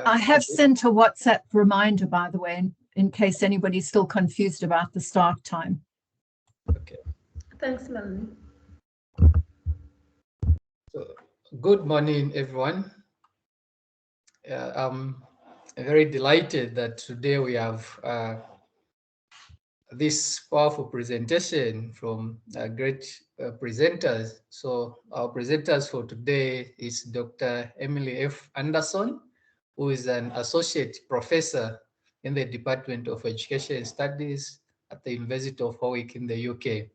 I have sent a WhatsApp reminder, by the way, in case anybody's still confused about the start time. Okay. Thanks, Melanie. So, good morning, everyone. I'm very delighted that today we have this powerful presentation from great presenters. So our presenters for today is Dr. Emily F. Anderson, who is an associate professor in the Department of Education Studies at the University of Warwick in the UK.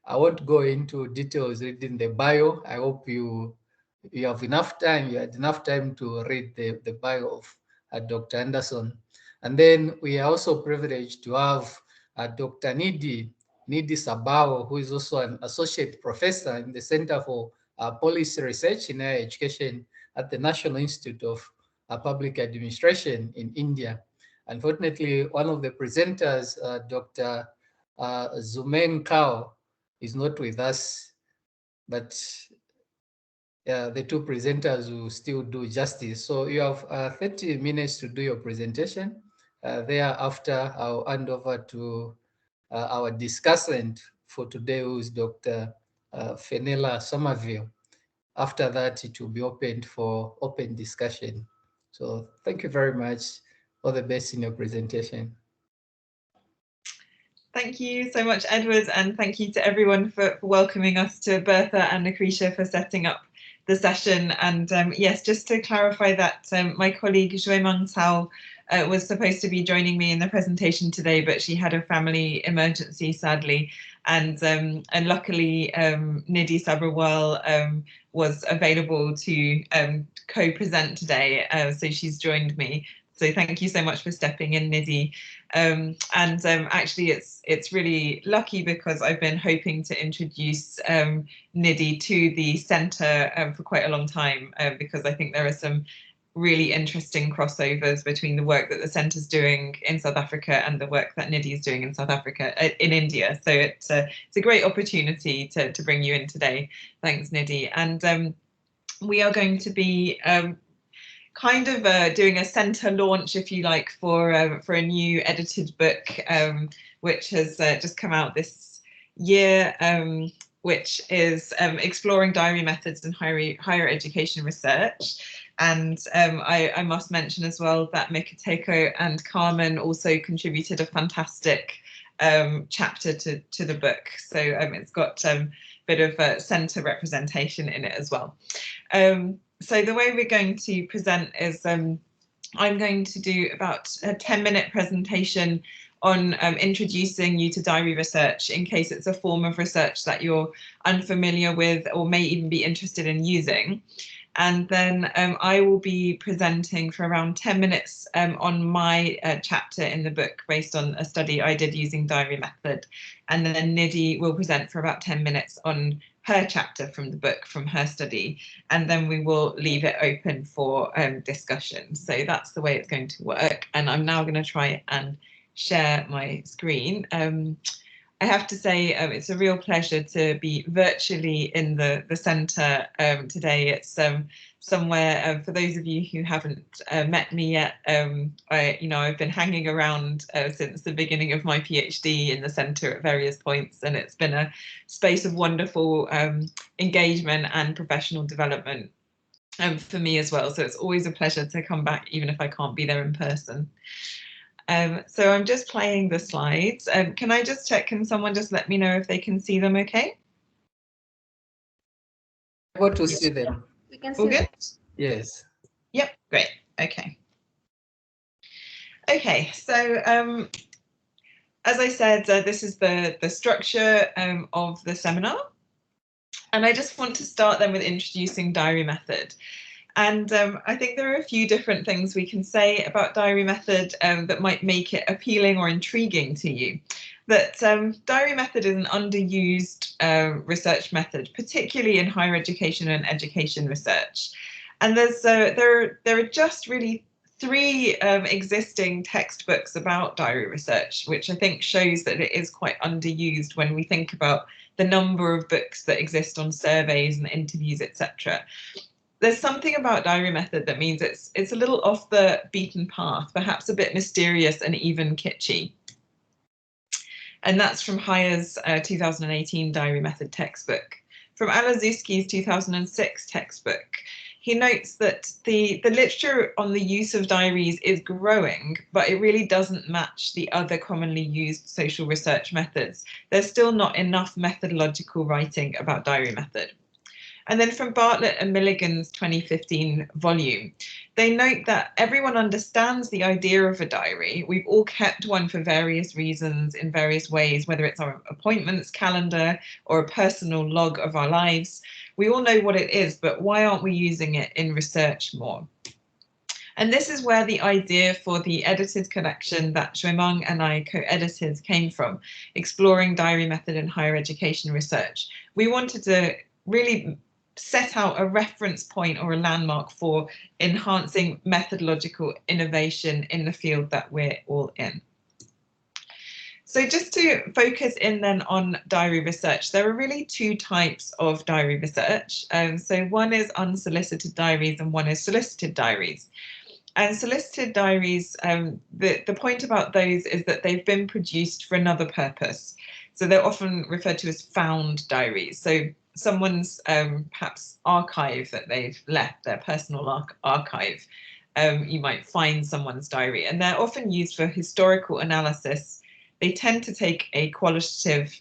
I won't go into details reading the bio. I hope you have enough time, you had enough time to read the bio of Dr. Anderson. And then we are also privileged to have Dr. Nidhi Sabharwal, who is also an associate professor in the Center for Policy Research in Higher Education at the National Institute of Public Administration in India. Unfortunately, one of the presenters, Dr. Zumen Kao, is not with us, but the two presenters will still do justice. So you have 30 minutes to do your presentation. Thereafter, I'll hand over to our discussant for today, who is Dr. Fenella Somerville. After that, it will be opened for open discussion. So thank you very much. All the best in your presentation. Thank you so much, Edward, and thank you to everyone for welcoming us, to Bertha and Lucretia for setting up the session. And yes, just to clarify that my colleague Joemang Sao was supposed to be joining me in the presentation today, but she had a family emergency, sadly. And luckily, Nidhi Sabharwal was available to co-present today, so she's joined me. So thank you so much for stepping in, Nidhi. Actually, it's really lucky because I've been hoping to introduce Nidhi to the centre for quite a long time, because I think there are some really interesting crossovers between the work that the centre's doing in South Africa and the work that Nidhi is doing in South Africa, in India. So it's a great opportunity to bring you in today. Thanks, Nidhi. And we are going to be kind of doing a centre launch, if you like, for a new edited book, which has just come out this year, which is exploring diary methods in higher education research. And I must mention as well that Mikateko and Carmen also contributed a fantastic chapter to the book. So it's got a bit of centre representation in it as well. So the way we're going to present is I'm going to do about a 10-minute presentation on introducing you to diary research, in case it's a form of research that you're unfamiliar with or may even be interested in using. And then I will be presenting for around 10 minutes on my chapter in the book based on a study I did using diary method. And then Nidhi will present for about 10 minutes on her chapter from the book, from her study, and then we will leave it open for discussion. So that's the way it's going to work. And I'm now going to try and share my screen. I have to say it's a real pleasure to be virtually in the centre today. It's somewhere, for those of you who haven't met me yet, I've been hanging around since the beginning of my PhD in the centre at various points, and it's been a space of wonderful engagement and professional development for me as well. So it's always a pleasure to come back, even if I can't be there in person. So I'm just playing the slides. Can I just check, can someone just let me know if they can see them okay? Able to see them. We can All see good? Yes. Yep, great, okay. Okay, so as I said, this is the structure of the seminar. And I just want to start then with introducing diary method. And I think there are a few different things we can say about diary method that might make it appealing or intriguing to you. That diary method is an underused research method, particularly in higher education and education research. And there are just really 3 existing textbooks about diary research, which I think shows that it is quite underused when we think about the number of books that exist on surveys and interviews, etc. there's something about diary method that means it's a little off the beaten path, perhaps a bit mysterious and even kitschy. And that's from Heyer's 2018 diary method textbook. From Alazewski's 2006 textbook, he notes that the literature on the use of diaries is growing, but it really doesn't match the other commonly used social research methods. There's still not enough methodological writing about diary method. And then from Bartlett and Milligan's 2015 volume, they note that everyone understands the idea of a diary. We've all kept one for various reasons in various ways, whether it's our appointments calendar or a personal log of our lives. We all know what it is, but why aren't we using it in research more? And this is where the idea for the edited collection that Shuimeng and I co-edited came from, exploring diary method in higher education research. We wanted to really set out a reference point or a landmark for enhancing methodological innovation in the field that we're all in. So just to focus in then on diary research, there are really two types of diary research. So one is unsolicited diaries and one is solicited diaries. And solicited diaries, the point about those is that they've been produced for another purpose. So they're often referred to as found diaries. So someone's perhaps archive that they've left, their personal archive, you might find someone's diary, and they're often used for historical analysis. They tend to take a qualitative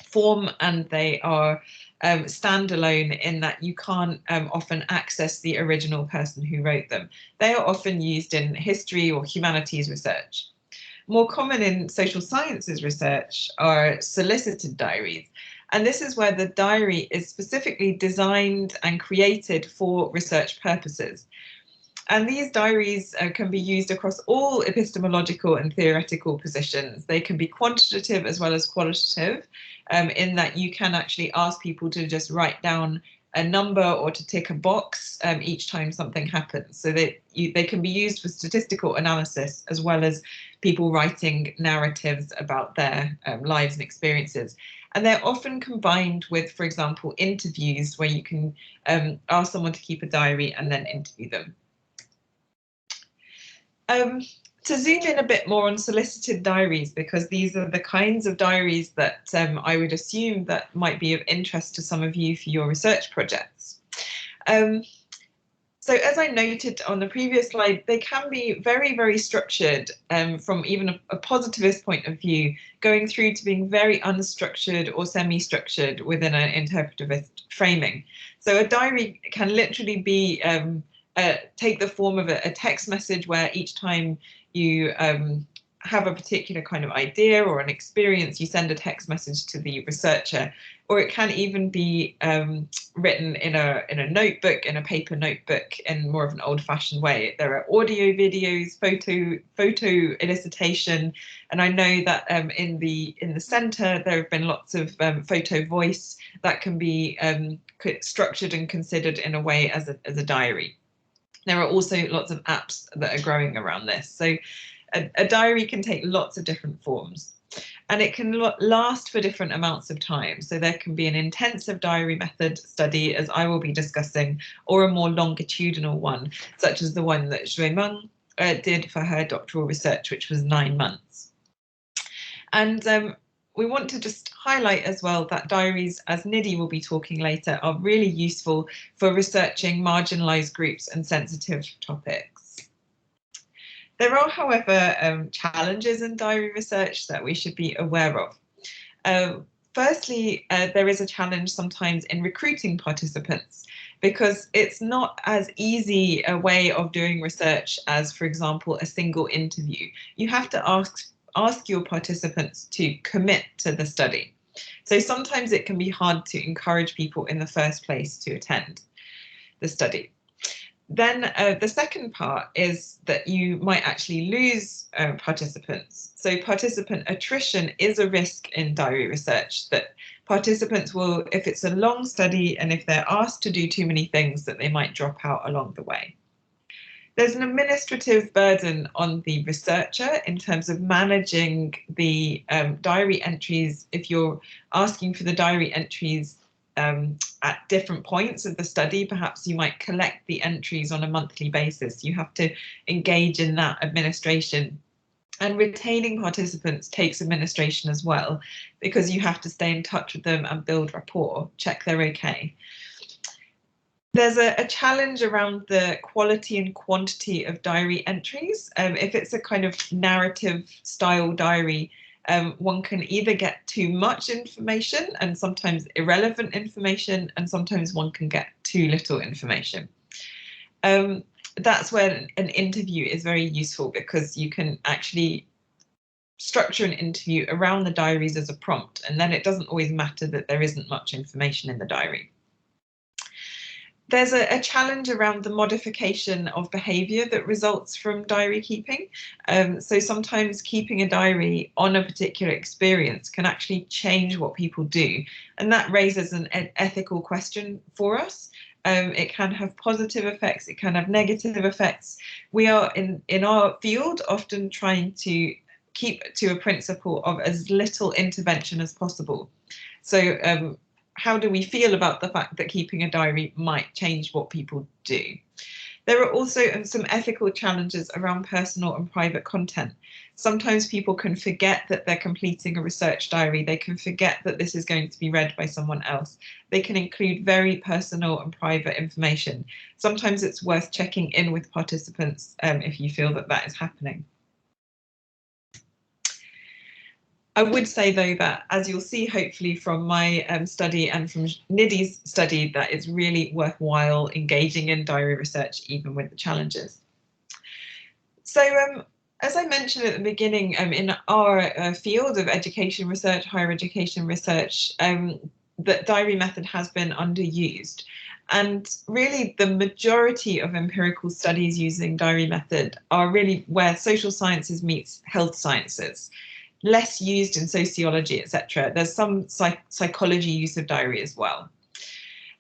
form, and they are standalone in that you can't often access the original person who wrote them. They are often used in history or humanities research. More common in social sciences research are solicited diaries. And this is where the diary is specifically designed and created for research purposes. And these diaries can be used across all epistemological and theoretical positions. They can be quantitative as well as qualitative, in that you can actually ask people to just write down a number or to tick a box each time something happens. So they can be used for statistical analysis as well as people writing narratives about their lives and experiences. And they're often combined with, for example, interviews where you can ask someone to keep a diary and then interview them. To zoom in a bit more on solicited diaries, because these are the kinds of diaries that I would assume that might be of interest to some of you for your research projects. So as I noted on the previous slide, they can be very, very structured from even a positivist point of view, going through to being very unstructured or semi-structured within an interpretivist framing. So a diary can literally be take the form of a text message where each time you have a particular kind of idea or an experience, you send a text message to the researcher, or it can even be written in a notebook, in a paper notebook, in more of an old-fashioned way. There are audio, videos, photo elicitation, and I know that in the centre there have been lots of photo voice that can be structured and considered in a way as a diary. There are also lots of apps that are growing around this. So a diary can take lots of different forms, and it can last for different amounts of time. So there can be an intensive diary method study, as I will be discussing, or a more longitudinal one, such as the one that Shuimeng did for her doctoral research, which was 9 months. And we want to just highlight as well that diaries, as Nidhi will be talking later, are really useful for researching marginalised groups and sensitive topics. There are, however, challenges in diary research that we should be aware of. Firstly, there is a challenge sometimes in recruiting participants, because it's not as easy a way of doing research as, for example, a single interview. You have to ask your participants to commit to the study. So sometimes it can be hard to encourage people in the first place to attend the study. Then the second part is that you might actually lose participants. So participant attrition is a risk in diary research, that participants will, if it's a long study and if they're asked to do too many things, that they might drop out along the way. There's an administrative burden on the researcher in terms of managing the diary entries. If you're asking for the diary entries at different points of the study. Perhaps you might collect the entries on a monthly basis. You have to engage in that administration. And retaining participants takes administration as well, because you have to stay in touch with them and build rapport, check they're okay. There's a challenge around the quality and quantity of diary entries. If it's a kind of narrative style diary, one can either get too much information and sometimes irrelevant information, and sometimes one can get too little information. That's where an interview is very useful, because you can actually structure an interview around the diaries as a prompt, and then it doesn't always matter that there isn't much information in the diary. There's a challenge around the modification of behaviour that results from diary keeping. So sometimes keeping a diary on a particular experience can actually change what people do, and that raises an ethical question for us. It can have positive effects, it can have negative effects. We are in our field often trying to keep to a principle of as little intervention as possible. So how do we feel about the fact that keeping a diary might change what people do? There are also some ethical challenges around personal and private content. Sometimes people can forget that they're completing a research diary. They can forget that this is going to be read by someone else. They can include very personal and private information. Sometimes it's worth checking in with participants if you feel that that is happening. I would say, though, that as you'll see, hopefully from my study and from Nidhi's study, that it's really worthwhile engaging in diary research, even with the challenges. So as I mentioned at the beginning, in our field of education research, higher education research, the diary method has been underused. And really, the majority of empirical studies using diary method are really where social sciences meets health sciences. Less used in sociology, etc. There's some psychology use of diary as well.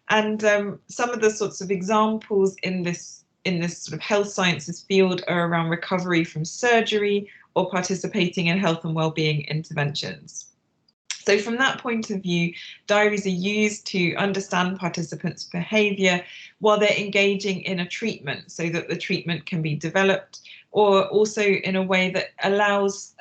And some of the sorts of examples in this sort of health sciences field are around recovery from surgery or participating in health and well-being interventions. So from that point of view, diaries are used to understand participants' behaviour while they're engaging in a treatment, so that the treatment can be developed, or also in a way that allows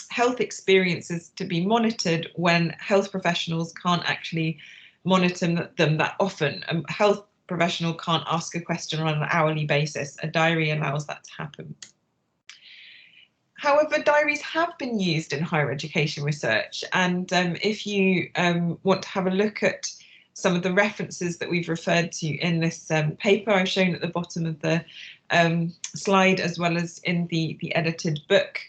health experiences to be monitored when health professionals can't actually monitor them that often. A health professional can't ask a question on an hourly basis. A diary allows that to happen. However, diaries have been used in higher education research, and if you want to have a look at some of the references that we've referred to in this paper I've shown at the bottom of the slide, as well as in the edited book,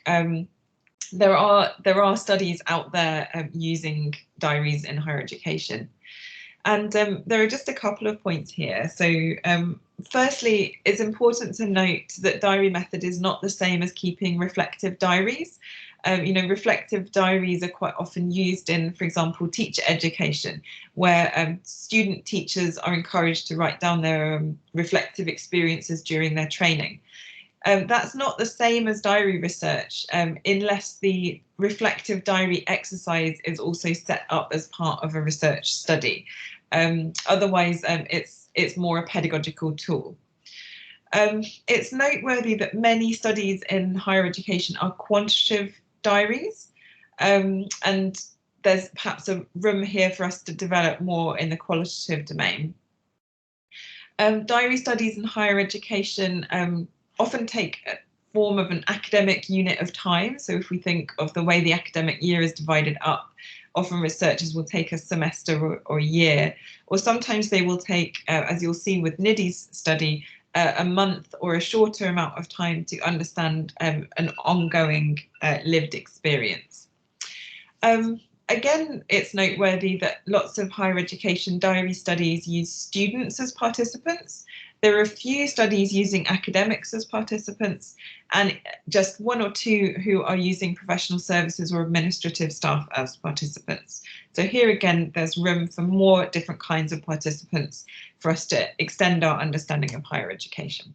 there are studies out there using diaries in higher education. And there are just a couple of points here. So firstly, it's important to note that diary method is not the same as keeping reflective diaries. Reflective diaries are quite often used in, for example, teacher education, where student teachers are encouraged to write down their reflective experiences during their training. That's not the same as diary research, unless the reflective diary exercise is also set up as part of a research study. Otherwise, it's more a pedagogical tool. It's noteworthy that many studies in higher education are quantitative diaries, and there's perhaps a room here for us to develop more in the qualitative domain. Diary studies in higher education often take a form of an academic unit of time. So if we think of the way the academic year is divided up, often researchers will take a semester or a year, or sometimes they will take, as you'll see with Nidhi's study, a month or a shorter amount of time to understand an ongoing lived experience. Again, it's noteworthy that lots of higher education diary studies use students as participants. There are a few studies using academics as participants, and just one or two who are using professional services or administrative staff as participants. So here again, there's room for more different kinds of participants for us to extend our understanding of higher education.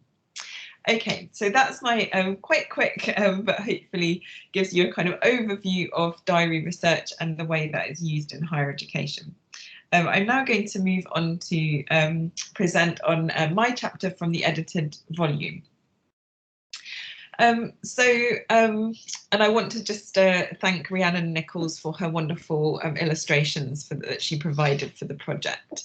Okay, so that's my quite quick, but hopefully gives you a kind of overview of diary research and the way that is used in higher education. I'm now going to move on to present on my chapter from the edited volume. And I want to just thank Rhiannon Nichols for her wonderful illustrations that she provided for the project.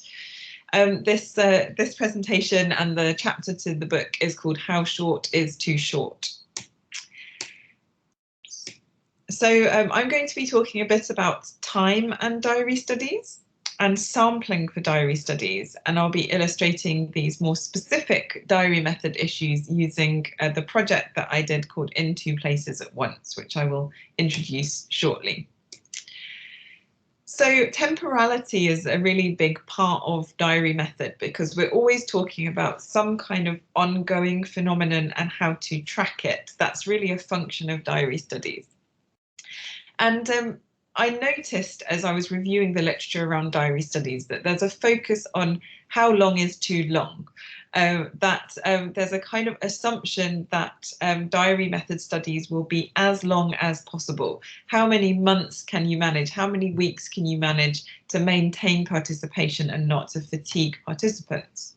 This presentation and the chapter to the book is called How Short is Too Short. So I'm going to be talking a bit about time and diary studies and sampling for diary studies, and I'll be illustrating these more specific diary method issues using the project that I did called In Two Places at Once, which I will introduce shortly. So temporality is a really big part of diary method because we're always talking about some kind of ongoing phenomenon and how to track it. That's really a function of diary studies. And I noticed as I was reviewing the literature around diary studies that there's a focus on how long is too long, that there's a kind of assumption that diary method studies will be as long as possible. How many months can you manage? How many weeks can you manage to maintain participation and not to fatigue participants?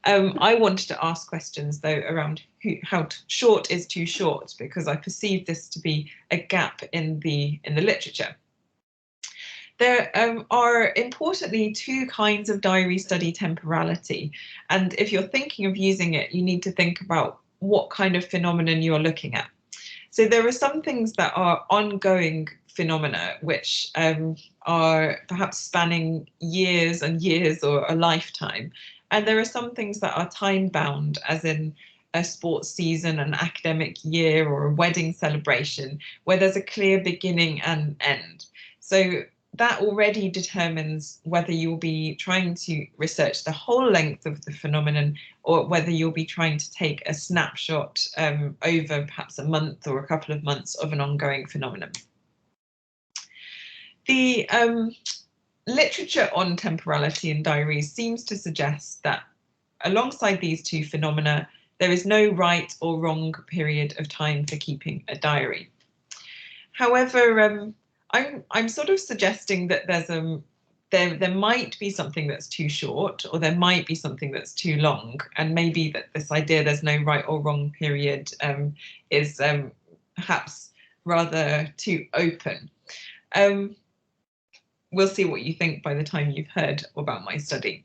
I wanted to ask questions, though, around how short is too short, because I perceive this to be a gap in the literature. There are importantly two kinds of diary study temporality, and if you're thinking of using it, you need to think about what kind of phenomenon you're looking at. So there are some things that are ongoing phenomena, which are perhaps spanning years and years or a lifetime. And there are some things that are time bound, as in a sports season, an academic year, or a wedding celebration, where there's a clear beginning and end. So that already determines whether you'll be trying to research the whole length of the phenomenon or whether you'll be trying to take a snapshot over perhaps a month or a couple of months of an ongoing phenomenon. The literature on temporality in diaries seems to suggest that alongside these two phenomena, there is no right or wrong period of time for keeping a diary. However, I'm sort of suggesting that there might be something that's too short, or there might be something that's too long, and maybe that this idea there's no right or wrong period is perhaps rather too open. We'll see what you think by the time you've heard about my study.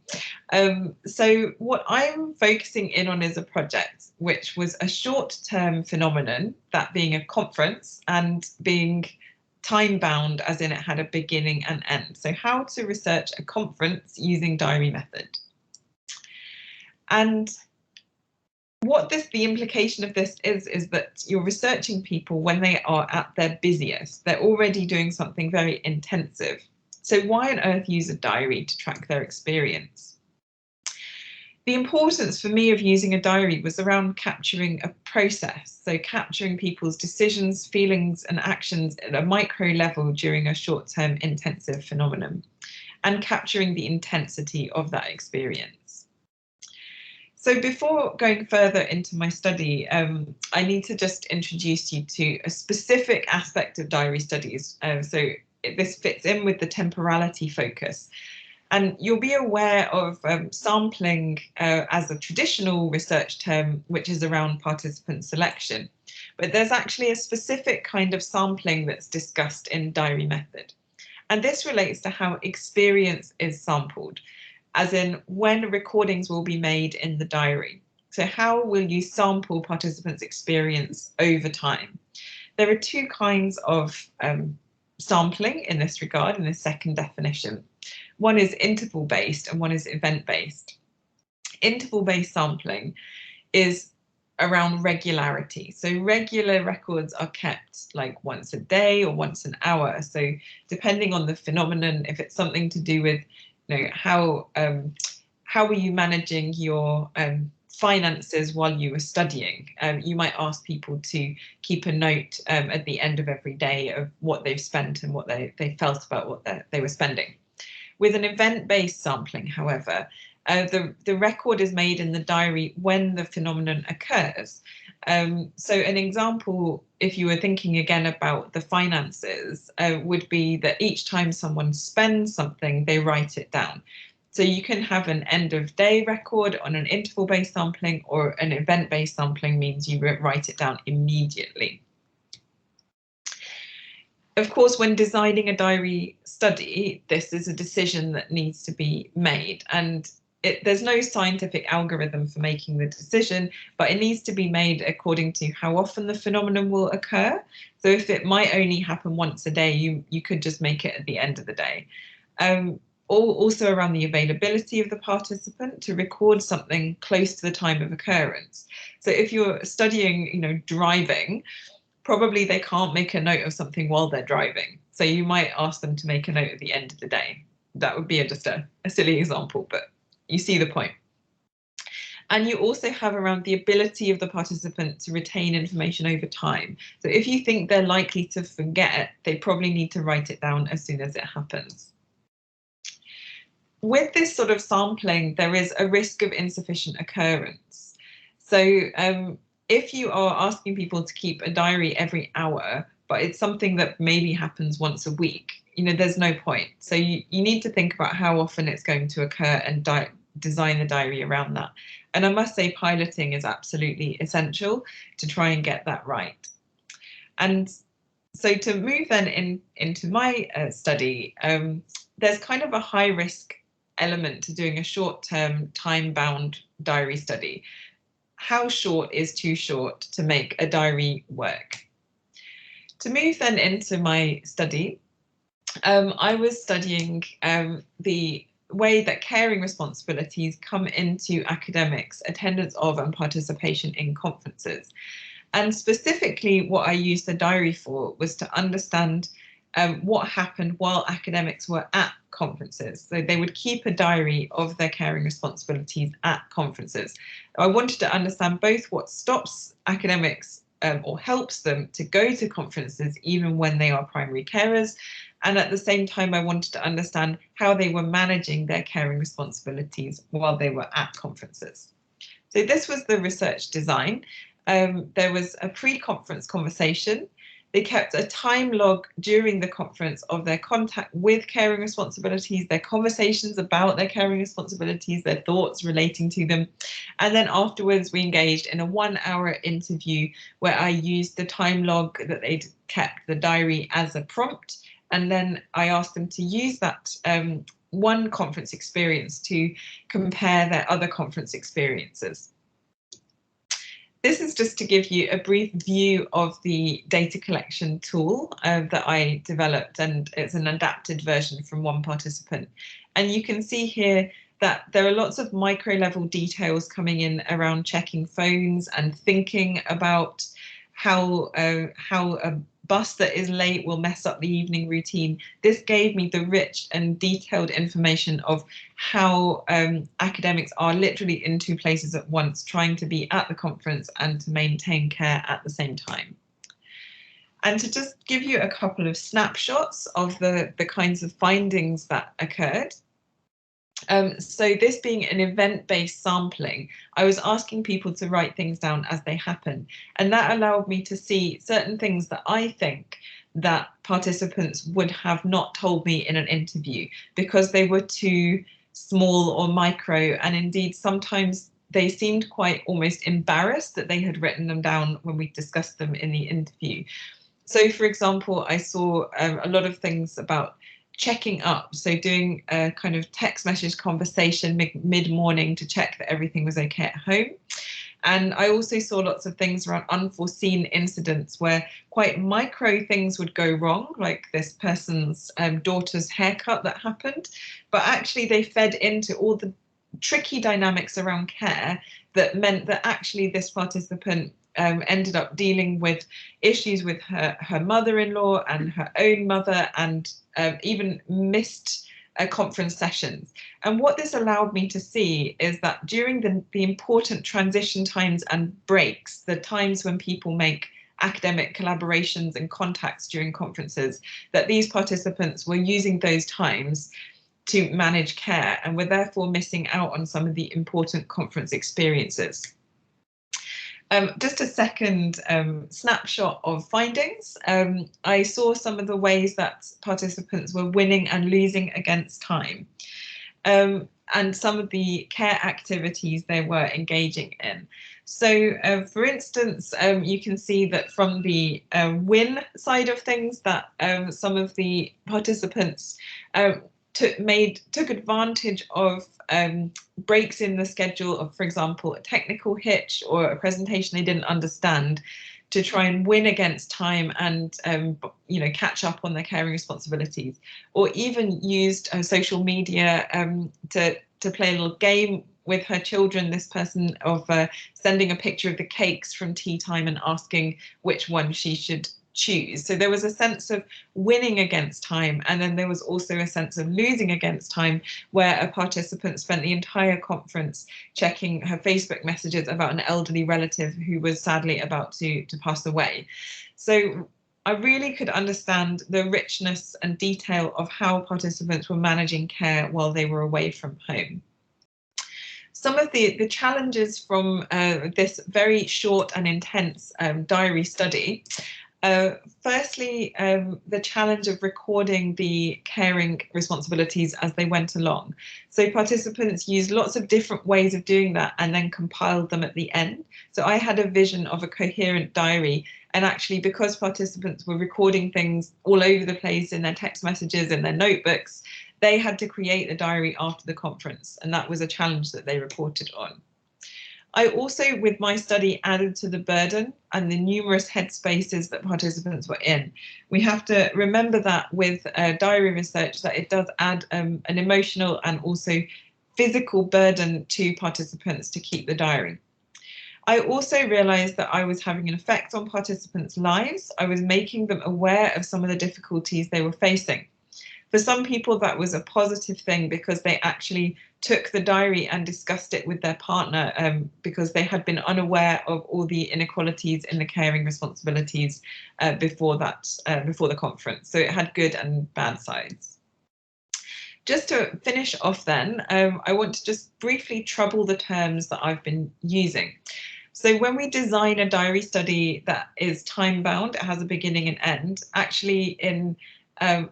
So what I'm focusing in on is a project which was a short-term phenomenon, that being a conference and being time-bound, as in it had a beginning and end. So how to research a conference using diary method. And what the implication of this is that you're researching people when they are at their busiest. They're already doing something very intensive. So why on earth use a diary to track their experience? The importance for me of using a diary was around capturing a process, so capturing people's decisions, feelings and actions at a micro level during a short-term intensive phenomenon, and capturing the intensity of that experience. So before going further into my study, I need to just introduce you to a specific aspect of diary studies. So this fits in with the temporality focus. And you'll be aware of sampling as a traditional research term, which is around participant selection. But there's actually a specific kind of sampling that's discussed in diary method. And this relates to how experience is sampled, as in when recordings will be made in the diary. So how will you sample participants' experience over time? There are two kinds of sampling in this regard, in the second definition. One is interval-based and one is event-based. Interval-based sampling is around regularity. So regular records are kept like once a day or once an hour. So depending on the phenomenon, if it's something to do with, how were you managing your finances while you were studying, you might ask people to keep a note at the end of every day of what they've spent and what they felt about what they were spending. With an event-based sampling, however, The record is made in the diary when the phenomenon occurs. So an example, if you were thinking again about the finances, would be that each time someone spends something, they write it down. So you can have an end of day record on an interval-based sampling, or an event-based sampling means you write it down immediately. Of course, when designing a diary study, this is a decision that needs to be made, and there's no scientific algorithm for making the decision, but it needs to be made according to how often the phenomenon will occur. So if it might only happen once a day, you could just make it at the end of the day. Also around the availability of the participant to record something close to the time of occurrence. So if you're studying, driving, probably they can't make a note of something while they're driving. So you might ask them to make a note at the end of the day. That would be just a silly example, but you see the point. And you also have around the ability of the participant to retain information over time. So if you think they're likely to forget, they probably need to write it down as soon as it happens. With this sort of sampling, there is a risk of insufficient occurrence. So if you are asking people to keep a diary every hour, but it's something that maybe happens once a week, there's no point. So you need to think about how often it's going to occur and design the diary around that. And I must say piloting is absolutely essential to try and get that right. And so to move then into my study, there's kind of a high risk element to doing a short-term time-bound diary study. How short is too short to make a diary work? To move then into my study, I was studying the way that caring responsibilities come into academics' attendance of and participation in conferences. And specifically what I used the diary for was to understand what happened while academics were at conferences. So they would keep a diary of their caring responsibilities at conferences. I wanted to understand both what stops academics or helps them to go to conferences even when they are primary carers, and at the same time I wanted to understand how they were managing their caring responsibilities while they were at conferences. So this was the research design. There was a pre-conference conversation. They kept a time log during the conference of their contact with caring responsibilities, their conversations about their caring responsibilities, their thoughts relating to them. And then afterwards, we engaged in a 1-hour interview where I used the time log that they'd kept, the diary, as a prompt. And then I asked them to use that one conference experience to compare their other conference experiences. This is just to give you a brief view of the data collection tool that I developed, and it's an adapted version from one participant. And you can see here that there are lots of micro level details coming in around checking phones and thinking about how a bus that is late will mess up the evening routine. This gave me the rich and detailed information of how academics are literally in two places at once, trying to be at the conference and to maintain care at the same time. And to just give you a couple of snapshots of the kinds of findings that occurred. So this being an event-based sampling, I was asking people to write things down as they happen. And that allowed me to see certain things that I think that participants would have not told me in an interview because they were too small or micro. And indeed, sometimes they seemed quite almost embarrassed that they had written them down when we discussed them in the interview. So, for example, I saw a lot of things about checking up, so doing a kind of text message conversation mid-morning to check that everything was okay at home. And I also saw lots of things around unforeseen incidents where quite micro things would go wrong, like this person's daughter's haircut that happened, but actually they fed into all the tricky dynamics around care that meant that actually this participant ended up dealing with issues with her mother-in-law and her own mother, and even missed conference sessions. And what this allowed me to see is that during the important transition times and breaks, the times when people make academic collaborations and contacts during conferences, that these participants were using those times to manage care and were therefore missing out on some of the important conference experiences. Just a second snapshot of findings. I saw some of the ways that participants were winning and losing against time, and some of the care activities they were engaging in. So, for instance, you can see that from the win side of things, that some of the participants took advantage of breaks in the schedule of, for example, a technical hitch or a presentation they didn't understand, to try and win against time and catch up on their caring responsibilities, or even used social media to play a little game with her children, this person, of sending a picture of the cakes from tea time and asking which one she should choose. So there was a sense of winning against time, and then there was also a sense of losing against time, where a participant spent the entire conference checking her Facebook messages about an elderly relative who was sadly about to pass away. So I really could understand the richness and detail of how participants were managing care while they were away from home. Some of the challenges from this very short and intense diary study. Firstly, the challenge of recording the caring responsibilities as they went along. So participants used lots of different ways of doing that and then compiled them at the end. So I had a vision of a coherent diary, and actually, because participants were recording things all over the place in their text messages and their notebooks, they had to create a diary after the conference, and that was a challenge that they reported on. I also, with my study, added to the burden and the numerous headspaces that participants were in. We have to remember that with diary research, that it does add an emotional and also physical burden to participants to keep the diary. I also realised that I was having an effect on participants' lives. I was making them aware of some of the difficulties they were facing. For some people, that was a positive thing, because they actually took the diary and discussed it with their partner, because they had been unaware of all the inequalities in the caring responsibilities before the conference. So it had good and bad sides. Just to finish off then, I want to just briefly trouble the terms that I've been using. So when we design a diary study that is time-bound, it has a beginning and end. Actually, in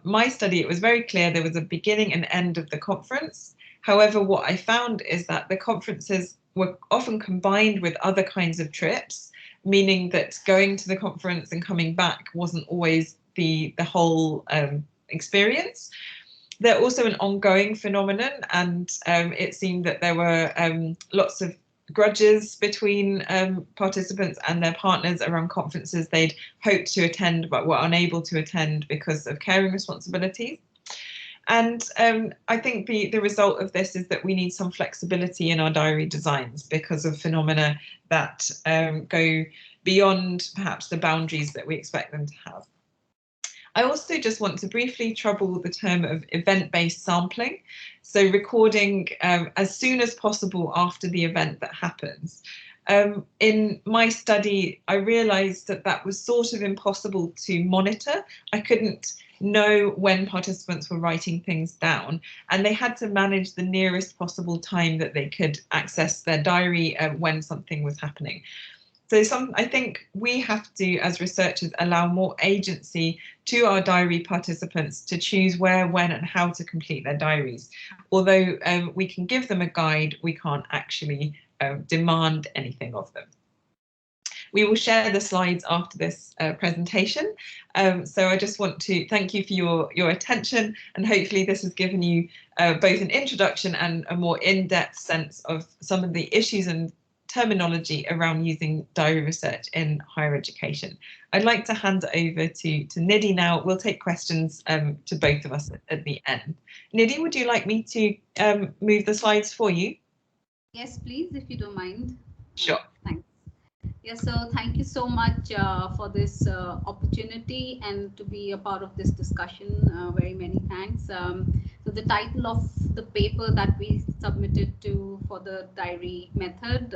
my study, it was very clear there was a beginning and end of the conference. However, what I found is that the conferences were often combined with other kinds of trips, meaning that going to the conference and coming back wasn't always the whole experience. They're also an ongoing phenomenon, and it seemed that there were lots of grudges between participants and their partners around conferences they'd hoped to attend but were unable to attend because of caring responsibilities. And I think the result of this is that we need some flexibility in our diary designs because of phenomena that go beyond perhaps the boundaries that we expect them to have. I also just want to briefly trouble the term of event-based sampling. So recording as soon as possible after the event that happens. In my study, I realised that that was sort of impossible to monitor. I couldn't know when participants were writing things down, and they had to manage the nearest possible time that they could access their diary when something was happening. So I think we have to, as researchers, allow more agency to our diary participants to choose where, when and how to complete their diaries. Although we can give them a guide, we can't actually demand anything of them. We will share the slides after this presentation. So I just want to thank you for your attention, and hopefully this has given you both an introduction and a more in-depth sense of some of the issues and terminology around using diary research in higher education. I'd like to hand over to Nidhi now. We'll take questions to both of us at the end. Nidhi, would you like me to move the slides for you? Yes, please, if you don't mind. Sure. Thanks. Yes, so thank you so much for this opportunity and to be a part of this discussion. Very many thanks. So the title of the paper that we submitted for the diary method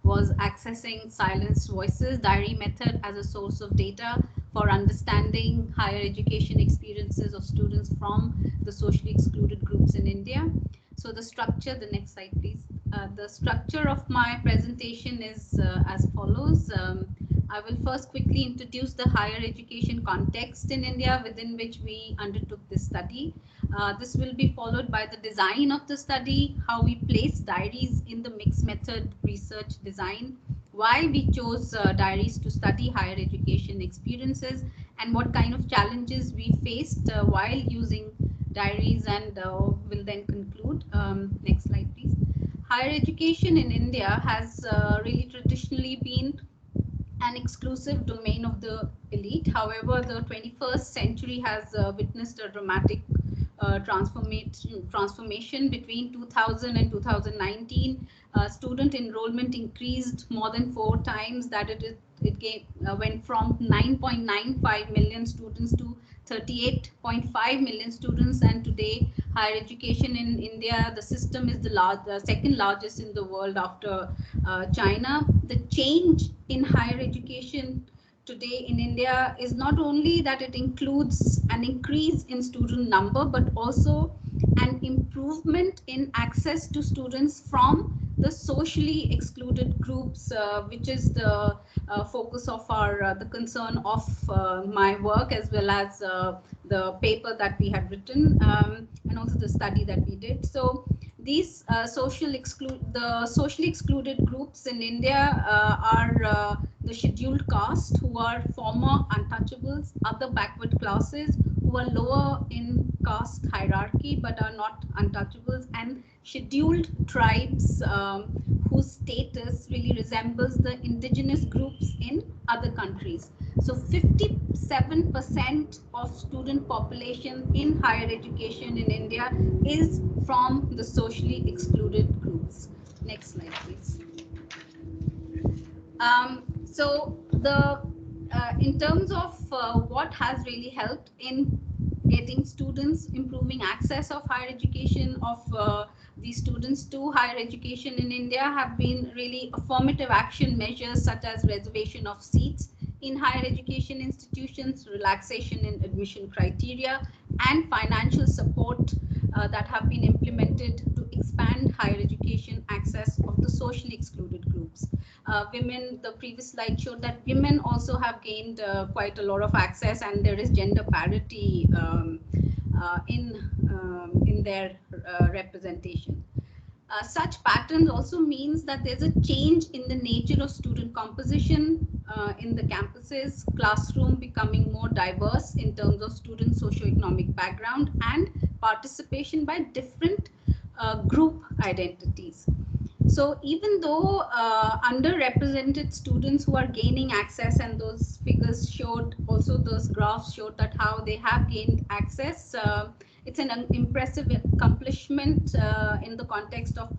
was Accessing Silenced Voices, Diary Method as a Source of Data for understanding higher education experiences of students from the socially excluded groups in India. So the structure, the next slide please. The structure of my presentation is as follows. I will first quickly introduce the higher education context in India within which we undertook this study. This will be followed by the design of the study, how we place diaries in the mixed method research design, why we chose diaries to study higher education experiences, and what kind of challenges we faced while using diaries, and will then conclude. Next slide, please. Higher education in India has really traditionally been an exclusive domain of the elite. However, the 21st century has witnessed a dramatic transformation between 2000 and 2019. Student enrollment increased more than 4 times. That went from 9.95 million students to 38.5 million students, and today higher education in India, the system is the second largest in the world after China. The change in higher education today in India is not only that it includes an increase in student number, but also an improvement in access to students from the socially excluded groups, which is the focus of our the concern of my work, as well as the paper that we had written, and also the study that we did. So these socially excluded groups in India are the scheduled caste, who are former untouchables, other backward classes who are lower in caste hierarchy but are not untouchables, and scheduled tribes whose status really resembles the indigenous groups in other countries. So 57% of student population in higher education in India is from the socially excluded groups. Next slide, please. So in terms of what has really helped in getting students, improving access of higher education of these students to higher education in India, have been really affirmative action measures such as reservation of seats in higher education institutions, relaxation in admission criteria, and financial support that have been implemented to expand higher education access of the socially excluded groups. Women, the previous slide showed that women also have gained quite a lot of access, and there is gender parity in their representation. Such patterns also means that there's a change in the nature of student composition in the campuses, classroom becoming more diverse in terms of student socioeconomic background and participation by different group identities. So even though underrepresented students who are gaining access, and those figures showed, also those graphs showed that how they have gained access, it's an impressive accomplishment in the context of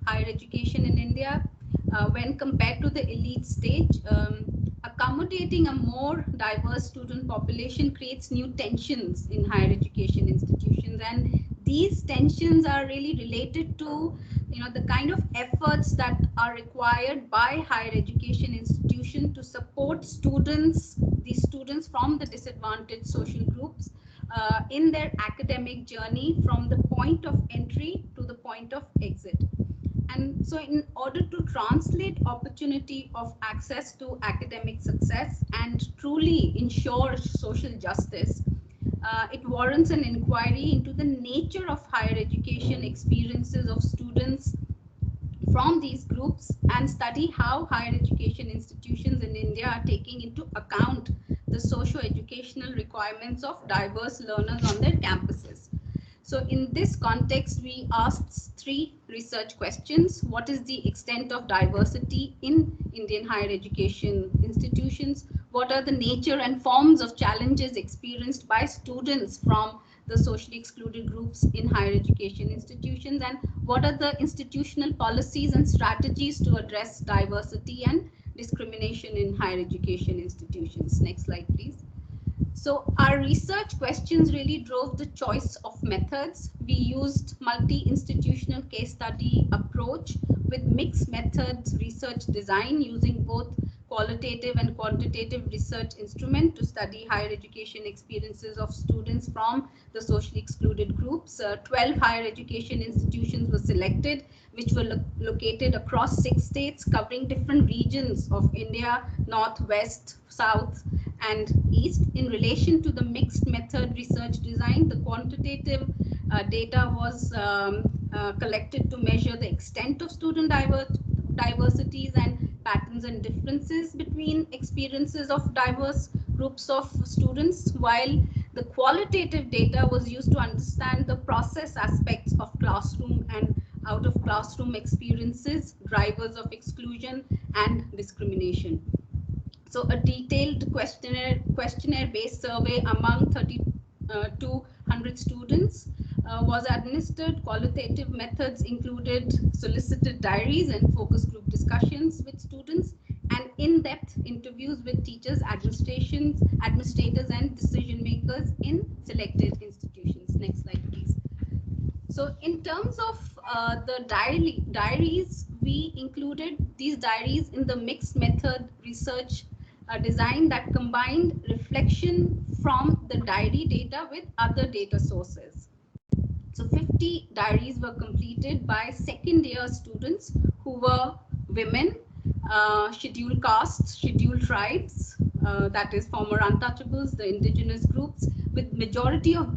higher education in India. When compared to the elite stage, accommodating a more diverse student population creates new tensions in higher education institutions, and these tensions are really related to the kind of efforts that are required by higher education institution to support students, these students from the disadvantaged social groups, in their academic journey from the point of entry to the point of exit. And so in order to translate opportunity of access to academic success and truly ensure social justice, it warrants an inquiry into the nature of higher education experiences of students from these groups, and study how higher education institutions in India are taking into account the socio-educational requirements of diverse learners on their campuses. So in this context, we asked 3 research questions. What is the extent of diversity in Indian higher education institutions? What are the nature and forms of challenges experienced by students from the socially excluded groups in higher education institutions? And what are the institutional policies and strategies to address diversity and discrimination in higher education institutions? Next slide, please. So our research questions really drove the choice of methods. We used multi-institutional case study approach with mixed methods research design using both qualitative and quantitative research instrument to study higher education experiences of students from the socially excluded groups. 12 higher education institutions were selected, which were located across 6 states, covering different regions of India, North, West, South, and East. In relation to the mixed method research design, the quantitative data was collected to measure the extent of student diversities and patterns and differences between experiences of diverse groups of students, while the qualitative data was used to understand the process aspects of classroom and out of classroom experiences, drivers of exclusion and discrimination. So a detailed questionnaire-based survey among 3,200 students was administered. Qualitative methods included solicited diaries and focus group discussions with students, and in-depth interviews with teachers, administrators, and decision makers in selected institutions. Next slide, please. So in terms of the diaries, we included these diaries in the mixed method research design that combined reflection from the diary data with other data sources. So 50 diaries were completed by second year students who were women, scheduled castes, scheduled tribes, that is former untouchables, the indigenous groups, with majority of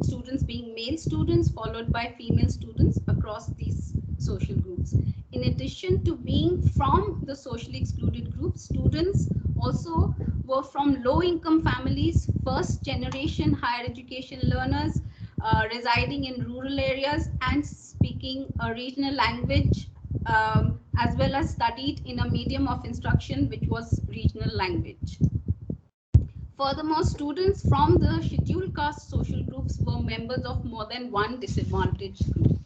students being male students, followed by female students across these social groups. In addition to being from the socially excluded groups, students also were from low-income families, first-generation higher education learners, residing in rural areas and speaking a regional language, as well as studied in a medium of instruction which was regional language. Furthermore, students from the scheduled caste social groups were members of more than one disadvantaged group.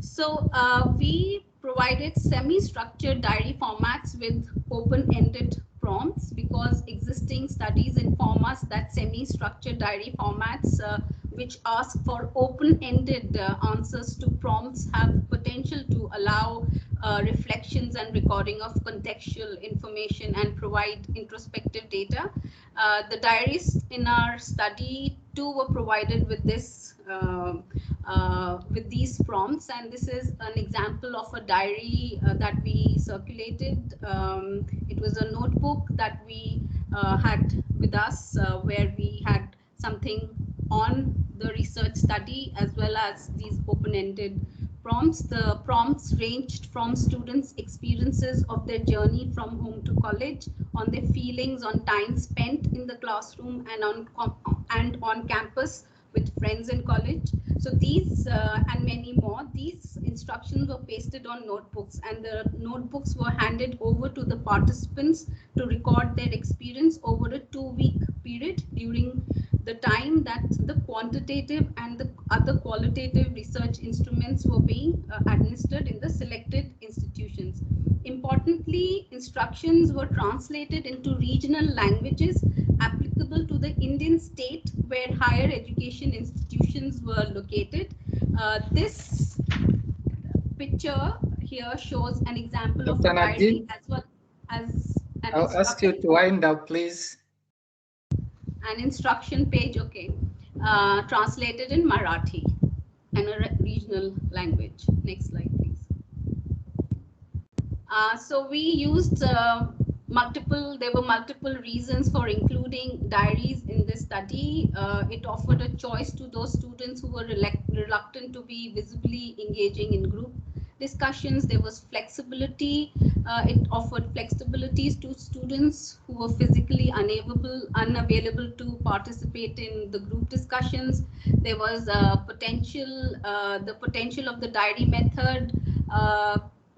So we provided semi-structured diary formats with open-ended prompts, because existing studies inform us that semi-structured diary formats which ask for open-ended answers to prompts have potential to allow reflections and recording of contextual information and provide introspective data. The diaries in our study too were provided with this with these prompts, and this is an example of a diary that we circulated. It was a notebook that we had with us where we had something on the research study as well as these open-ended prompts. The prompts ranged from students' experiences of their journey from home to college, on their feelings on time spent in the classroom and on campus with friends in college. So these and many more, these instructions were pasted on notebooks, and the notebooks were handed over to the participants to record their experience over a 2-week period during the time that the quantitative and the other qualitative research instruments were being administered in the selected institutions. Importantly, instructions were translated into regional languages applicable to the Indian state where higher education institutions were located. This picture here shows an example of a diary as well as an I'll ask you to wind up, please. An instruction page, okay, translated in Marathi and a regional language. Next slide, please. So we used there were multiple reasons for including diaries in this study. It offered a choice to those students who were reluctant to be visibly engaging in group discussions. There was flexibility. It offered flexibilities to students who were physically unavailable to participate in the group discussions. There was potential, the potential of the diary method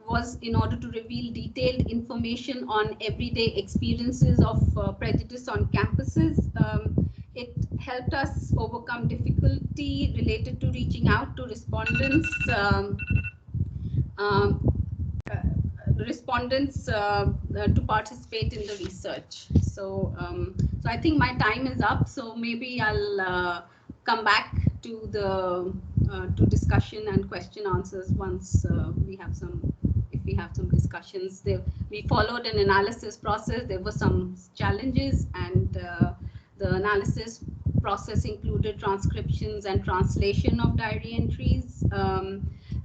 was in order to reveal detailed information on everyday experiences of prejudice on campuses. It helped us overcome difficulty related to reaching out to respondents to participate in the research. So, so I think my time is up. So maybe I'll come back to the to discussion and question answers once we have some, if we have some discussions. We followed an analysis process. There were some challenges, and the analysis process included transcriptions and translation of diary entries.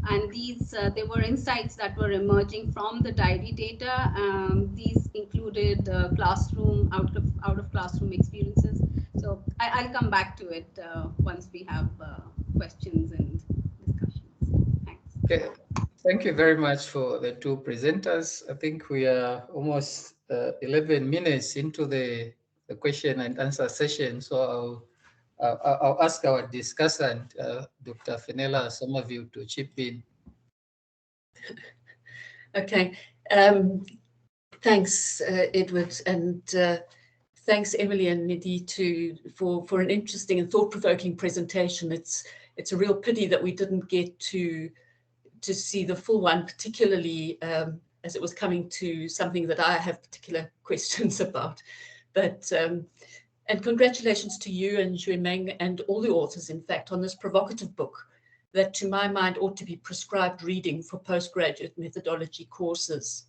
And these, there were insights that were emerging from the diary data. These included classroom, out of classroom experiences. So I'll come back to it once we have questions and discussions. Thanks. Okay. Thank you very much for the two presenters. I think we are almost 11 minutes into the question and answer session. So I'll ask our discussant, Dr. Fenella, some of you to chip in. Okay. Thanks, Edward, and thanks, Emily and Nidhi, for an interesting and thought-provoking presentation. It's a real pity that we didn't get to see the full one, particularly as it was coming to something that I have particular questions about. But and congratulations to you and Xuemeng and all the authors, in fact, on this provocative book that, to my mind, ought to be prescribed reading for postgraduate methodology courses.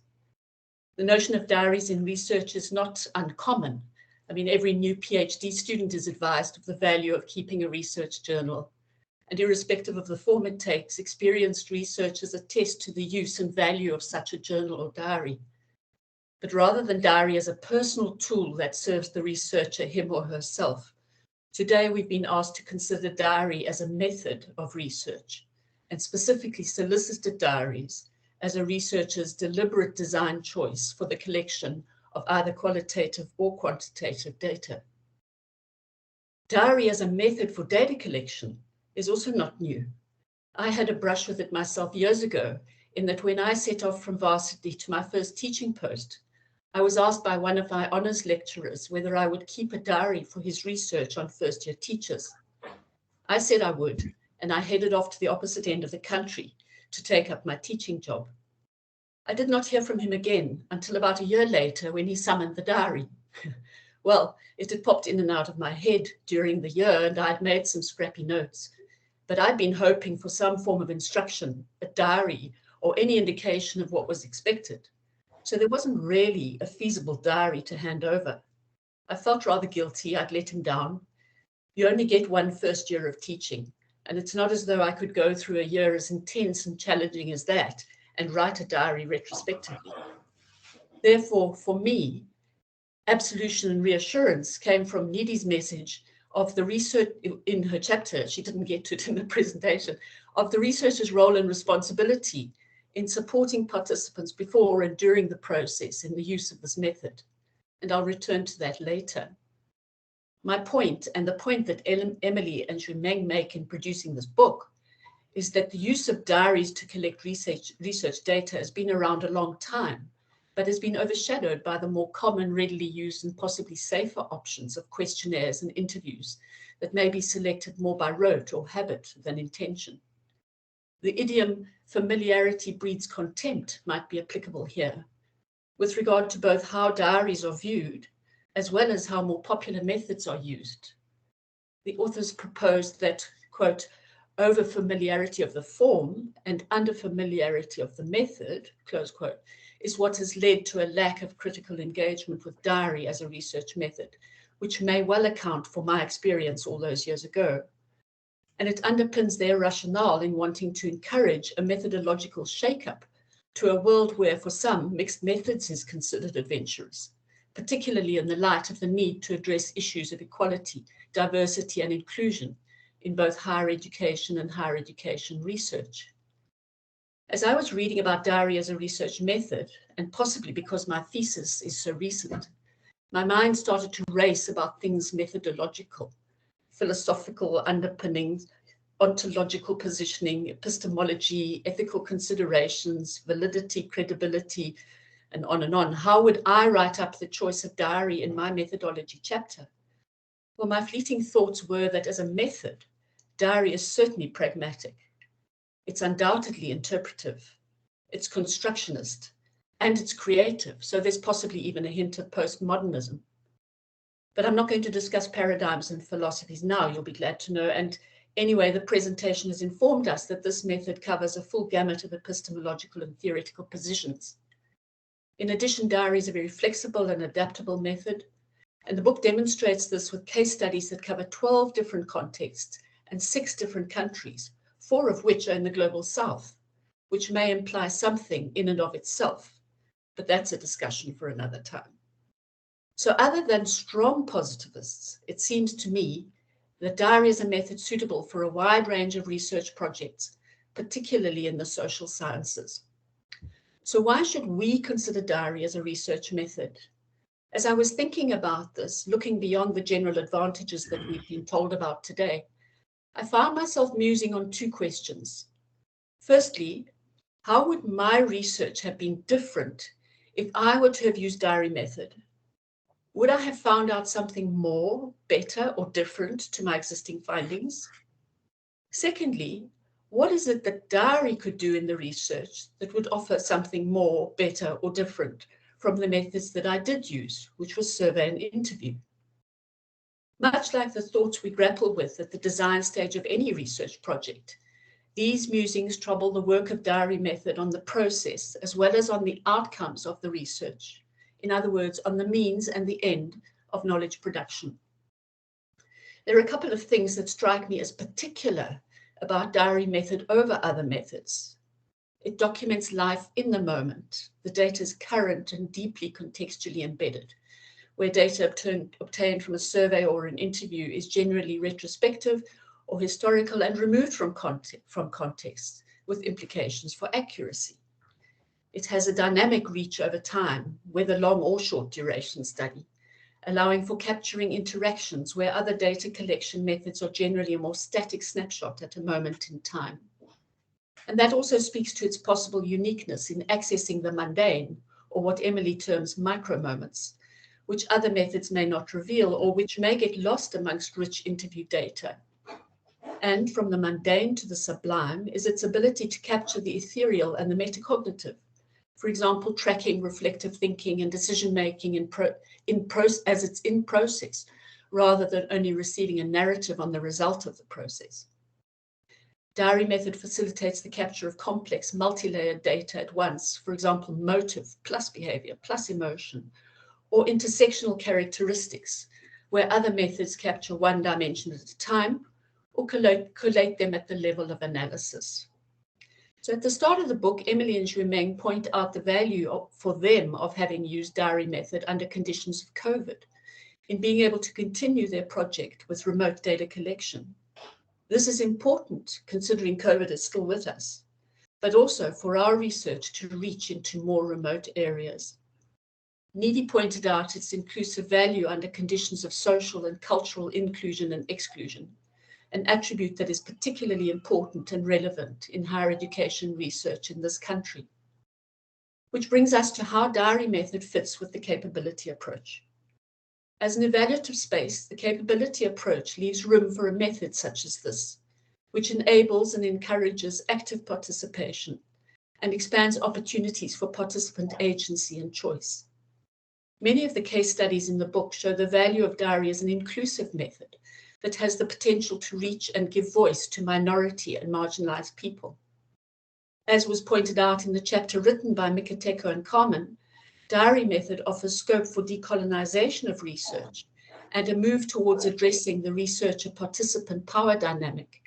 The notion of diaries in research is not uncommon. I mean, every new PhD student is advised of the value of keeping a research journal. And irrespective of the form it takes, experienced researchers attest to the use and value of such a journal or diary. But rather than diary as a personal tool that serves the researcher, him or herself, today we've been asked to consider diary as a method of research, and specifically solicited diaries as a researcher's deliberate design choice for the collection of either qualitative or quantitative data. Diary as a method for data collection is also not new. I had a brush with it myself years ago, in that when I set off from varsity to my first teaching post, I was asked by one of my honors lecturers whether I would keep a diary for his research on first-year teachers. I said I would, and I headed off to the opposite end of the country to take up my teaching job. I did not hear from him again until about a year later when he summoned the diary. Well, it had popped in and out of my head during the year, and I'd made some scrappy notes. But I'd been hoping for some form of instruction, a diary, or any indication of what was expected. So there wasn't really a feasible diary to hand over. I felt rather guilty. I'd let him down. You only get one first year of teaching, and it's not as though I could go through a year as intense and challenging as that and write a diary retrospectively. Therefore, for me, absolution and reassurance came from Nidhi's message of the research in her chapter. She didn't get to it in the presentation, of the researcher's role and responsibility in supporting participants before and during the process in the use of this method. And I'll return to that later. My point, and the point that Emily and Xuemeng make in producing this book, is that the use of diaries to collect research data has been around a long time, but has been overshadowed by the more common, readily used and possibly safer options of questionnaires and interviews that may be selected more by rote or habit than intention. The idiom familiarity breeds contempt might be applicable here, with regard to both how diaries are viewed, as well as how more popular methods are used. The authors proposed that, quote, over-familiarity of the form and under-familiarity of the method, close quote, is what has led to a lack of critical engagement with diary as a research method, which may well account for my experience all those years ago. And it underpins their rationale in wanting to encourage a methodological shake-up to a world where, for some, mixed methods is considered adventurous, particularly in the light of the need to address issues of equality, diversity, and inclusion in both higher education and higher education research. As I was reading about diary as a research method, and possibly because my thesis is so recent, my mind started to race about things methodological, philosophical underpinnings, ontological positioning, epistemology, ethical considerations, validity, credibility, and on and on. How would I write up the choice of diary in my methodology chapter? Well, my fleeting thoughts were that as a method, diary is certainly pragmatic. It's undoubtedly interpretive, it's constructionist, and it's creative. So there's possibly even a hint of postmodernism. But I'm not going to discuss paradigms and philosophies now, you'll be glad to know. And Anyway, the presentation has informed us that this method covers a full gamut of epistemological and theoretical positions. In addition, diary is a very flexible and adaptable method, and the book demonstrates this with case studies that cover 12 different contexts and 6 different countries, 4 of which are in the global south, which may imply something in and of itself, but that's a discussion for another time. So other than strong positivists, it seems to me that diary is a method suitable for a wide range of research projects, particularly in the social sciences. So why should we consider diary as a research method? As I was thinking about this, looking beyond the general advantages that we've been told about today, I found myself musing on 2 questions. Firstly, how would my research have been different if I were to have used diary method? Would I have found out something more, better, or different to my existing findings? Secondly, what is it that diary could do in the research that would offer something more, better, or different from the methods that I did use, which was survey and interview? Much like the thoughts we grapple with at the design stage of any research project, these musings trouble the work of diary method on the process as well as on the outcomes of the research. In other words, on the means and the end of knowledge production. There are a couple of things that strike me as particular about diary method over other methods. It documents life in the moment. The data is current and deeply contextually embedded, where data obtained from a survey or an interview is generally retrospective or historical and removed from context, with implications for accuracy. It has a dynamic reach over time, whether long or short duration study, allowing for capturing interactions where other data collection methods are generally a more static snapshot at a moment in time. And that also speaks to its possible uniqueness in accessing the mundane, or what Emily terms micro moments, which other methods may not reveal or which may get lost amongst rich interview data. And from the mundane to the sublime is its ability to capture the ethereal and the metacognitive. For example, tracking reflective thinking and decision-making as it's in process, rather than only receiving a narrative on the result of the process. Diary method facilitates the capture of complex, multi-layered data at once, for example, motive plus behavior plus emotion, or intersectional characteristics, where other methods capture one dimension at a time, or collate them at the level of analysis. So at the start of the book, Emily and Xuemeng point out the value for them of having used diary method under conditions of COVID, in being able to continue their project with remote data collection. This is important considering COVID is still with us, but also for our research to reach into more remote areas. Nidhi pointed out its inclusive value under conditions of social and cultural inclusion and exclusion, an attribute that is particularly important and relevant in higher education research in this country. Which brings us to how diary method fits with the capability approach. As an evaluative space, the capability approach leaves room for a method such as this, which enables and encourages active participation and expands opportunities for participant agency and choice. Many of the case studies in the book show the value of diary as an inclusive method that has the potential to reach and give voice to minority and marginalized people. As was pointed out in the chapter written by Mikiteko and Carmen, diary method offers scope for decolonization of research and a move towards addressing the researcher participant power dynamic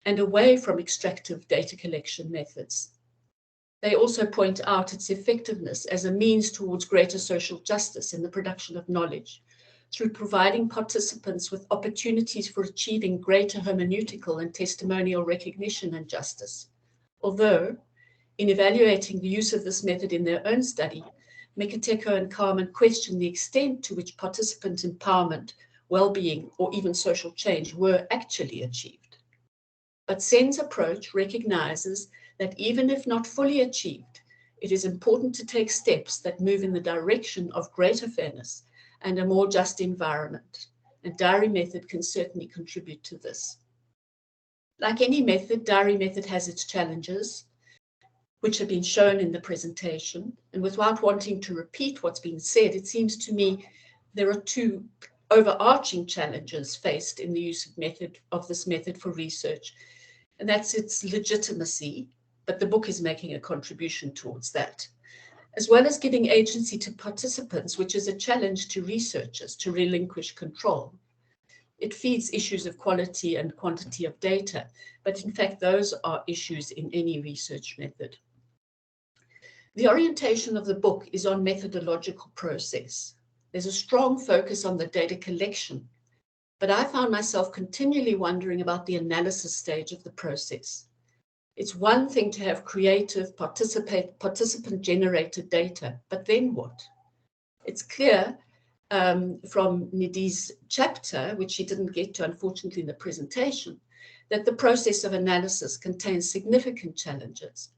and away from extractive data collection methods. They also point out its effectiveness as a means towards greater social justice in the production of knowledge, through providing participants with opportunities for achieving greater hermeneutical and testimonial recognition and justice. Although, in evaluating the use of this method in their own study, Mikiteko and Carmen question the extent to which participant empowerment, well-being, or even social change were actually achieved. But Sen's approach recognizes that even if not fully achieved, it is important to take steps that move in the direction of greater fairness and a more just environment, and diary method can certainly contribute to this. Like any method, diary method has its challenges, which have been shown in the presentation, and without wanting to repeat what's been said, it seems to me there are 2 overarching challenges faced in the use of this method for research, and that's its legitimacy, but the book is making a contribution towards that, as well as giving agency to participants, which is a challenge to researchers to relinquish control. It feeds issues of quality and quantity of data, but in fact, those are issues in any research method. The orientation of the book is on methodological process. There's a strong focus on the data collection, but I found myself continually wondering about the analysis stage of the process. It's one thing to have creative, participant-generated data, but then what? It's clear from Nidhi's chapter, which she didn't get to, unfortunately, in the presentation, that the process of analysis contains significant challenges.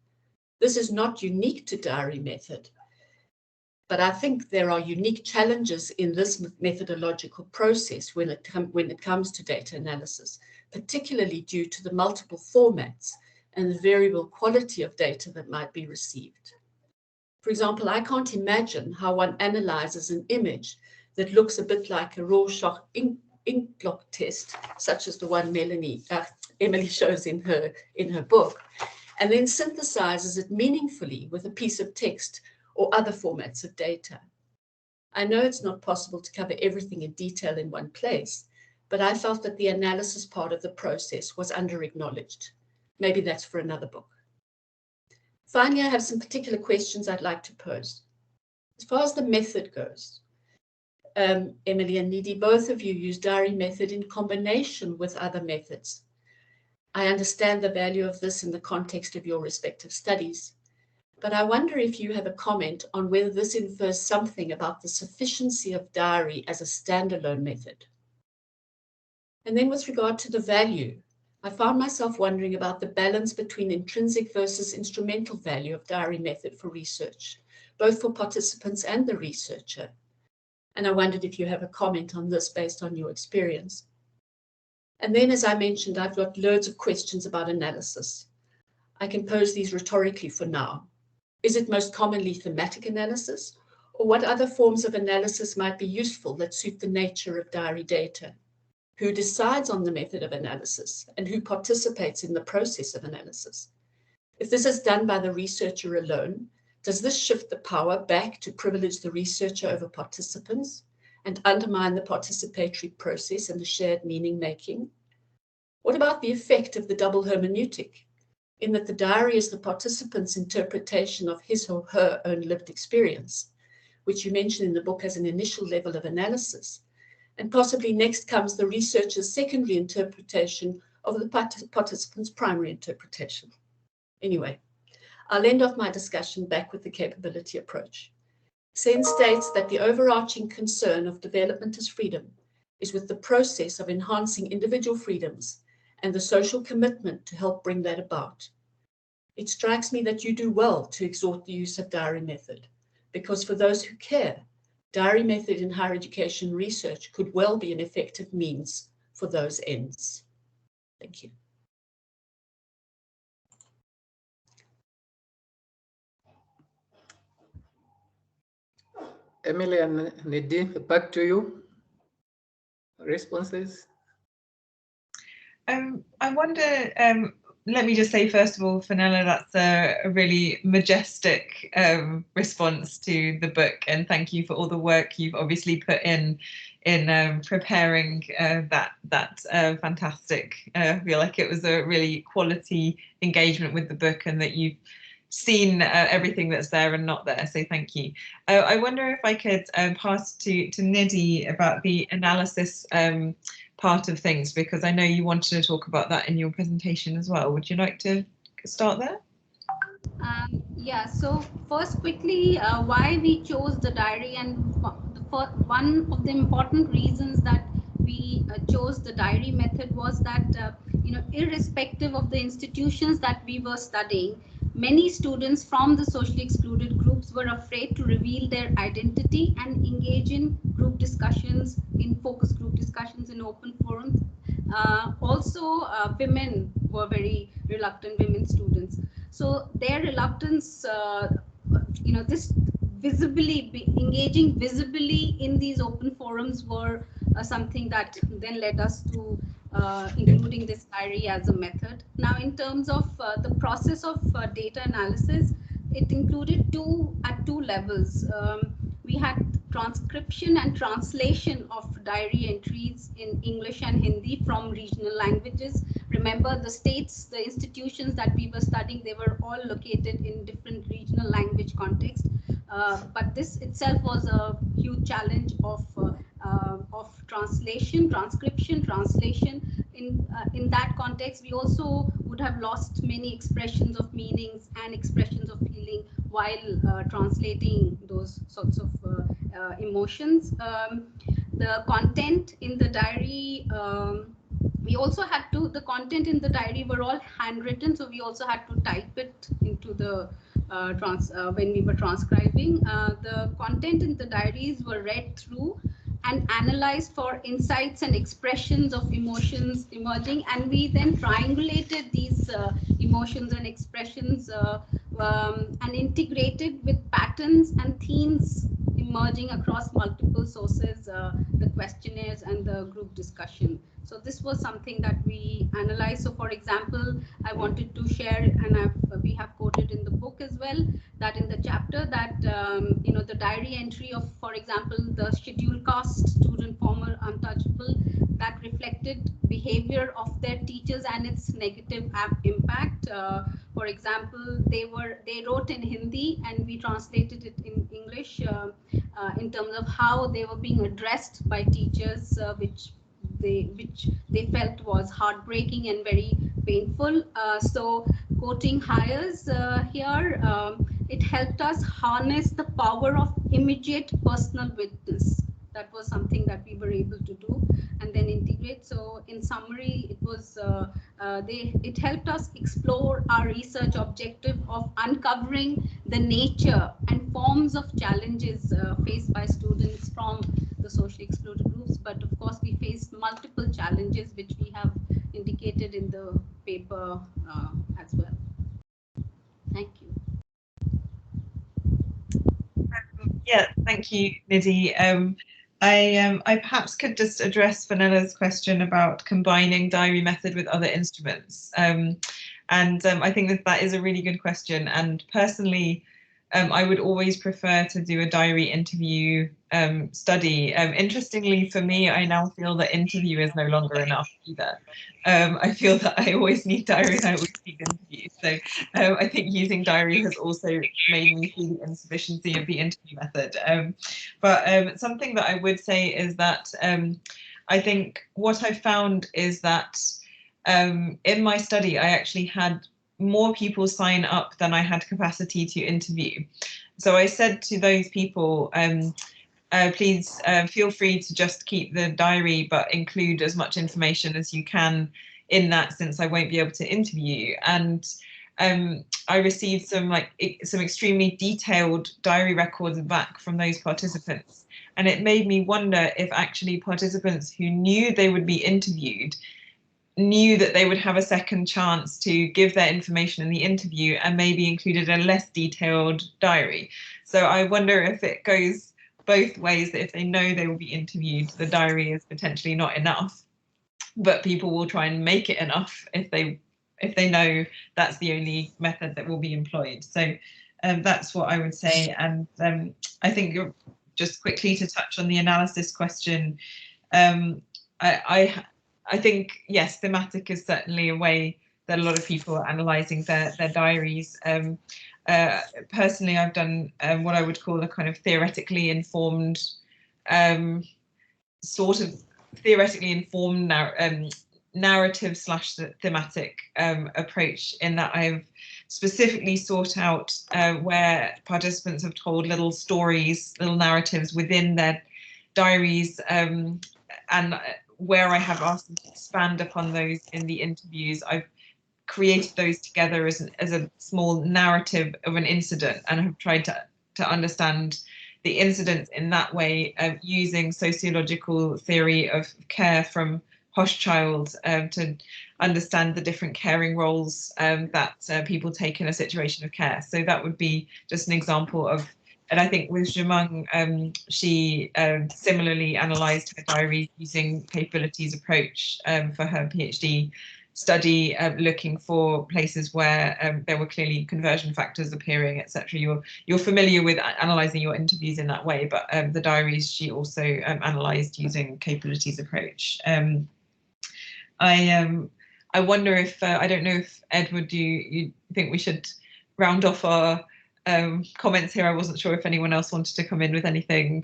This is not unique to diary method, but I think there are unique challenges in this methodological process when it comes to data analysis, particularly due to the multiple formats and the variable quality of data that might be received. For example, I can't imagine how one analyzes an image that looks a bit like a Rorschach ink blot test, such as the one Emily shows in her book, and then synthesizes it meaningfully with a piece of text or other formats of data. I know it's not possible to cover everything in detail in one place, but I felt that the analysis part of the process was under-acknowledged. Maybe that's for another book. Finally, I have some particular questions I'd like to pose. As far as the method goes, Emily and Nidhi, both of you use diary method in combination with other methods. I understand the value of this in the context of your respective studies, but I wonder if you have a comment on whether this infers something about the sufficiency of diary as a standalone method. And then with regard to the value, I found myself wondering about the balance between intrinsic versus instrumental value of diary method for research, both for participants and the researcher. And I wondered if you have a comment on this based on your experience. And then, as I mentioned, I've got loads of questions about analysis. I can pose these rhetorically for now. Is it most commonly thematic analysis, or what other forms of analysis might be useful that suit the nature of diary data? Who decides on the method of analysis, and who participates in the process of analysis? If this is done by the researcher alone, does this shift the power back to privilege the researcher over participants and undermine the participatory process and the shared meaning making? What about the effect of the double hermeneutic, in that the diary is the participant's interpretation of his or her own lived experience, which you mention in the book as an initial level of analysis, and possibly next comes the researcher's secondary interpretation of the participant's primary interpretation. Anyway, I'll end off my discussion back with the capability approach. Sen states that the overarching concern of development as freedom is with the process of enhancing individual freedoms and the social commitment to help bring that about. It strikes me that you do well to exhort the use of diary method, because for those who care, diary method in higher education research could well be an effective means for those ends. Thank you. Emily and Nidhi, back to you. Responses? I wonder, let me just say, first of all, Fenella, that's a really majestic response to the book, and thank you for all the work you've obviously put in preparing that fantastic. I feel like it was a really quality engagement with the book, and that you've seen everything that's there and not there, so thank you. I wonder if I could pass to Nidhi about the analysis part of things, because I know you wanted to talk about that in your presentation as well. Would you like to start there? Yeah, so first quickly, why we chose the diary, and one of the important reasons that we chose the diary method was that, irrespective of the institutions that we were studying, many students from the socially excluded groups were afraid to reveal their identity and engage in group discussions, in focus group discussions in open forums. Also, women were very reluctant, women students. So their reluctance, this engaging visibly in these open forums were something that then led us to including this diary as a method. Now, in terms of the process of data analysis, it included at two levels. We had transcription and translation of diary entries in English and Hindi from regional languages. Remember, the states, the institutions that we were studying, they were all located in different regional language contexts. But this itself was a huge challenge of translation, transcription, translation. In that context, we also would have lost many expressions of meanings and expressions of feeling while translating those sorts of emotions. The content in the diary, we also had to, the content in the diary were all handwritten, so we also had to type it into the when we were transcribing. The content in the diaries were read through and analyzed for insights and expressions of emotions emerging, and we then triangulated these emotions and expressions and integrated with patterns and themes emerging across multiple sources, the questionnaires and the group discussion. So this was something that we analyzed. So for example, I wanted to share, and we have quoted in the book as well, that in the chapter that, the diary entry of, for example, the scheduled caste student, former untouchable, that reflected behavior of their teachers and its negative impact. For example, they wrote in Hindi and we translated it in English in terms of how they were being addressed by teachers, which they felt was heartbreaking and very painful. So quoting Hires here, it helped us harness the power of immediate personal witness. That was something that we were able to do and then integrate. So in summary, it was it helped us explore our research objective of uncovering the nature and forms of challenges faced by students from the socially excluded groups. But of course, we faced multiple challenges, which we have indicated in the paper as well. Thank you. Yeah, thank you, Nidhi. I perhaps could just address Vanella's question about combining diary method with other instruments. I think that is a really good question. And personally, I would always prefer to do a diary interview study. Interestingly, for me, I now feel that interview is no longer enough either. I feel that I always need diary and I always need interviews. So I think using diary has also made me see the insufficiency of the interview method. But something that I would say is that I think what I found is that in my study, I actually had more people sign up than I had capacity to interview. So I said to those people, please feel free to just keep the diary, but include as much information as you can in that, since I won't be able to interview. And I received some extremely detailed diary records back from those participants. And it made me wonder if actually participants who knew they would be interviewed knew that they would have a second chance to give their information in the interview and maybe included a less detailed diary. So I wonder if it goes both ways, that if they know they will be interviewed, the diary is potentially not enough, but people will try and make it enough if they know that's the only method that will be employed. So that's what I would say. And I think just quickly to touch on the analysis question, I think, yes, thematic is certainly a way that a lot of people are analysing their diaries. Personally, I've done what I would call a kind of theoretically informed narrative / thematic approach, in that I've specifically sought out where participants have told little stories, little narratives within their diaries, and where I have asked them to expand upon those in the interviews. I've created those together as a small narrative of an incident, and have tried to understand the incidents in that way, using sociological theory of care from Hochschild to understand the different caring roles that people take in a situation of care. So that would be just an example of And I think with Jemang, she similarly analysed her diary using capabilities approach for her PhD study, looking for places where there were clearly conversion factors appearing, etc. You're familiar with analysing your interviews in that way, but the diaries she also analysed using capabilities approach. I wonder if I don't know if Edward, do you think we should round off our comments here? I wasn't sure if anyone else wanted to come in with anything.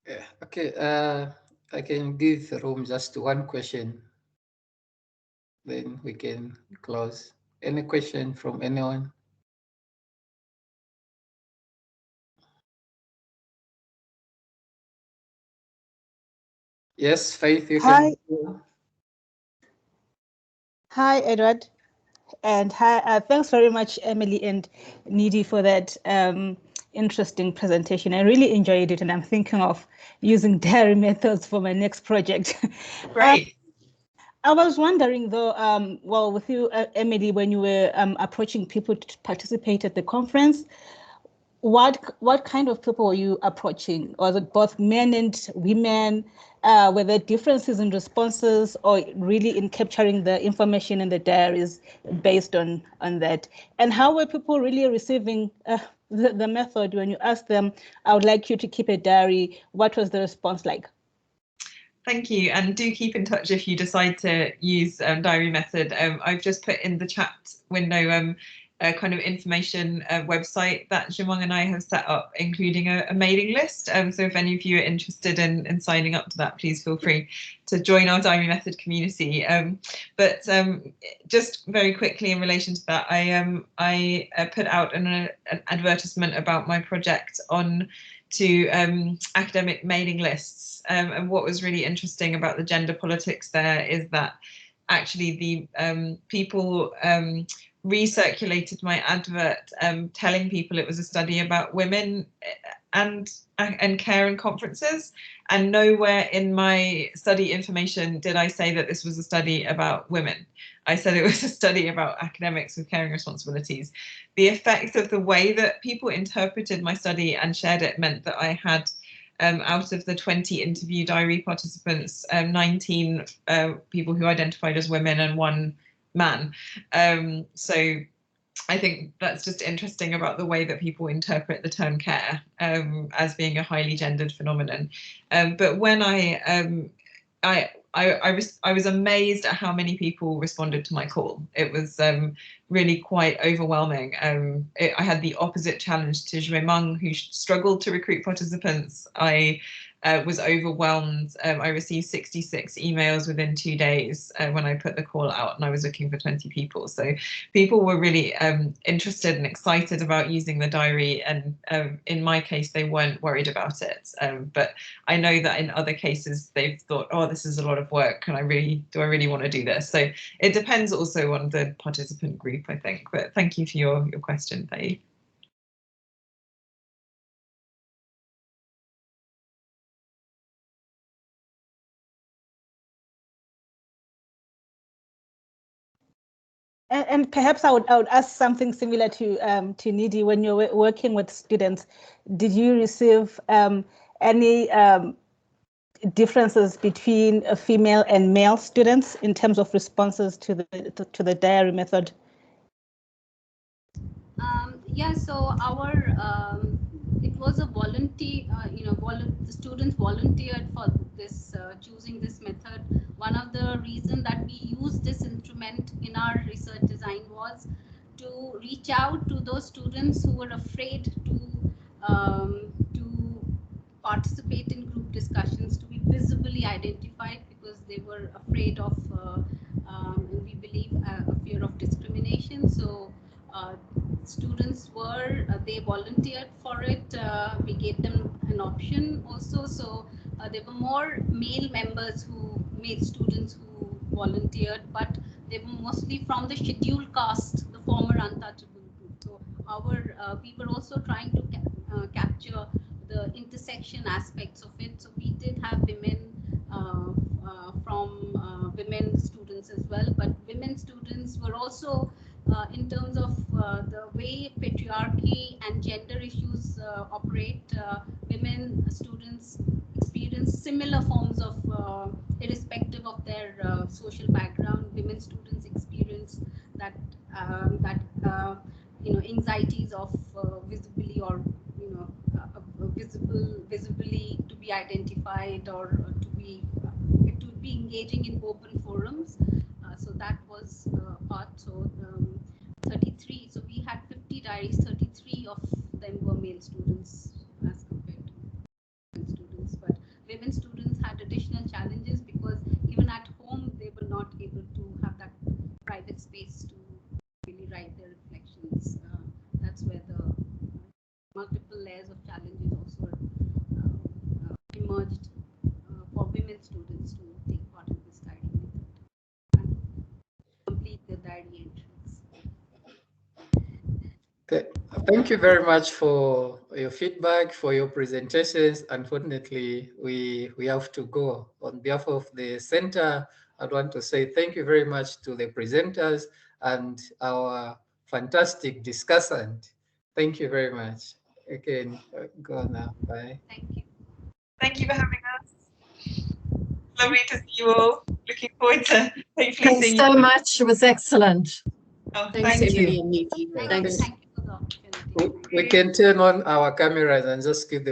Yeah, okay. I can give the room just one question, then we can close. Any question from anyone? Yes, Faith, you Hi. can. Hi, Edward. And hi, thanks very much, Emily and Nidhi, for that interesting presentation. I really enjoyed it, and I'm thinking of using diary methods for my next project. Great. I was wondering, though, well, with you, Emily, when you were approaching people to participate at the conference, what kind of people were you approaching? Was it both men and women? Were there differences in responses, or really in capturing the information in the diaries based on that? And how were people really receiving the method when you asked them, I would like you to keep a diary? What was the response like? Thank you, and do keep in touch if you decide to use diary method. I've just put in the chat window a kind of information website that Jemang and I have set up, including a mailing list. So if any of you are interested in signing up to that, please feel free to join our diary method community. But just very quickly in relation to that, I put out an advertisement about my project on to academic mailing lists. And what was really interesting about the gender politics there is that actually the people recirculated my advert telling people it was a study about women and care and conferences, and nowhere in my study information did I say that this was a study about women. I said it was a study about academics with caring responsibilities. The effect of the way that people interpreted my study and shared it meant that I had out of the 20 interview diary participants, 19 people who identified as women and 1 man. So I think that's just interesting about the way that people interpret the term care as being a highly gendered phenomenon. But when I was amazed at how many people responded to my call. It was really quite overwhelming. I had the opposite challenge to Jemang, who struggled to recruit participants. I was overwhelmed. I received 66 emails within 2 days when I put the call out, and I was looking for 20 people. So people were really interested and excited about using the diary, and in my case, they weren't worried about it. But I know that in other cases, they've thought, oh, this is a lot of work, and do I really want to do this? So it depends also on the participant group, I think. But thank you for your question, Faye. And perhaps I would ask something similar to Nidhi. When you're working with students, did you receive any differences between female and male students in terms of responses to the diary method? Yeah, so our it was a volunteer, the students volunteered for this choosing this method. One of the reasons that we used this instrument in our research design was to reach out to those students who were afraid to participate in group discussions, to be visibly identified because they were afraid of, we believe, a fear of discrimination. So students were, they volunteered for it. We gave them an option also. So there were more male members male students who volunteered, but they were mostly from the scheduled caste, the former untouchable group. So we were also trying to capture the intersection aspects of it. So we did have women from women students as well, but women students were also in terms of the way patriarchy and gender issues operate. Women students experience similar forms of, irrespective of their social background, women students experience that anxieties of visibly or visibly to be identified or to be engaging in open forums. So that was part. So 33. So we had 50 diaries. 33 of them were male students as compared to women students. But women students had additional challenges because even at home they were not able to have that private space to really write their reflections. That's where the multiple layers of challenges also emerged for women students to take part in this diary method and complete the diary entries. Okay. Thank you very much for your feedback, for your presentations. Unfortunately, we have to go. On behalf of the center, I'd want to say thank you very much to the presenters and our fantastic discussant. Thank you very much. Okay, go now. Bye. Thank you. Thank you for having us. Lovely to see you all. Looking forward to hopefully Thanks seeing so you. much. It was excellent. Oh, Thanks, thank you. Emily and Nidhi. Thank Thanks. you for the opportunity. We can turn on our cameras and just give them